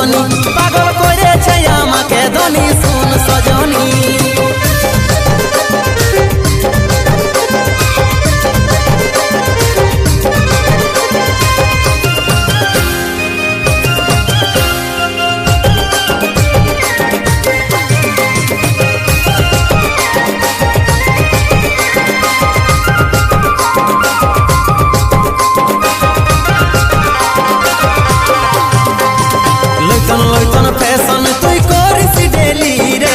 সজনী পাগল করেছে আমাকে ধনী শুন সজনী লইতন ফ্যাশন তুই করিস ডেলি রে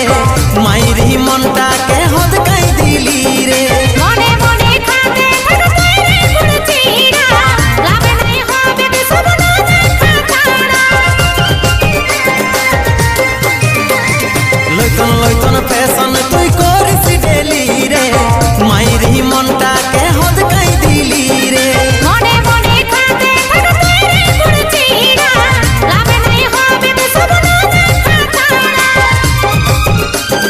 মাইরি মনটা কে হদ কাই দিলি রে মনে মনে খাতে থাকতে রে গুড়চিরা লাভে নাই হবে বিসব না খাতাড়া লইতন ফ্যাশন তুই করিস ডেলি রে মাইরি মনটা কে হদ কাই দিলি রে মনে মনে খাতে থাকতে রে গুড়চিরা লাভে নাই হবে বিসব না খাতাড়া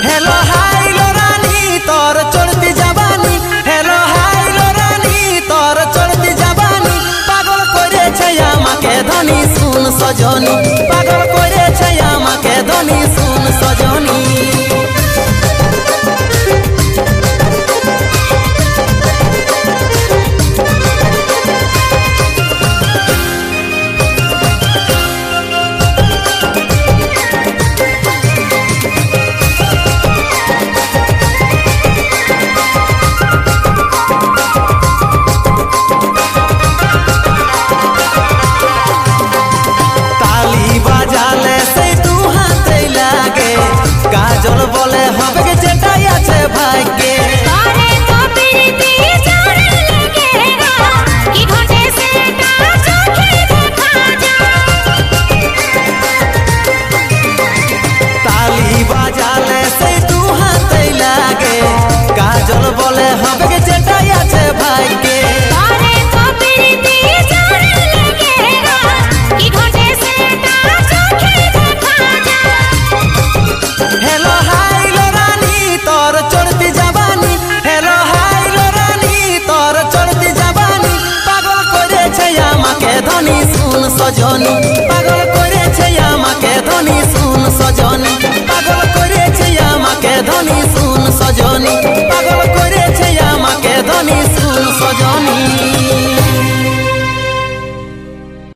हेलो हाय लो रानी तोर चढ़ती जवानी हेलो हाय लो रानी तोर चढ़ती जवानी पागल करेছে আমাকে ধনী শুন সজনী পাগল করেছে আমাকে ধনী শুন সজনী তালি বাজালে সেই দু হাতে লাগে কাজল বলে হবে যেটাই আছে ভাগ্যে তারে তো প্রীতি জানে লাগে না কি ঘটে সেটা চোখে দেখা যায় তালি বাজালে সেই দু হাতে লাগে কাজল বলে হবে যেটাই আছে ভাগ্যে তারে তো প্রীতি জানে লাগে না কি ঘটে সেটা চোখে দেখা যায় हेलो हाय लो रानी तोर चढ़ती जवानी हेलो हाय लो रानी तोर चढ़ती जवानी पागल करेছে আমাকে ধনী শুন সজনী পাগল করেছে আমাকে ধনী শুন সজনী পাগল করেছে আমাকে ধনী শুন সজনী পাগল করেছে আমাকে ধনী শুন সজনী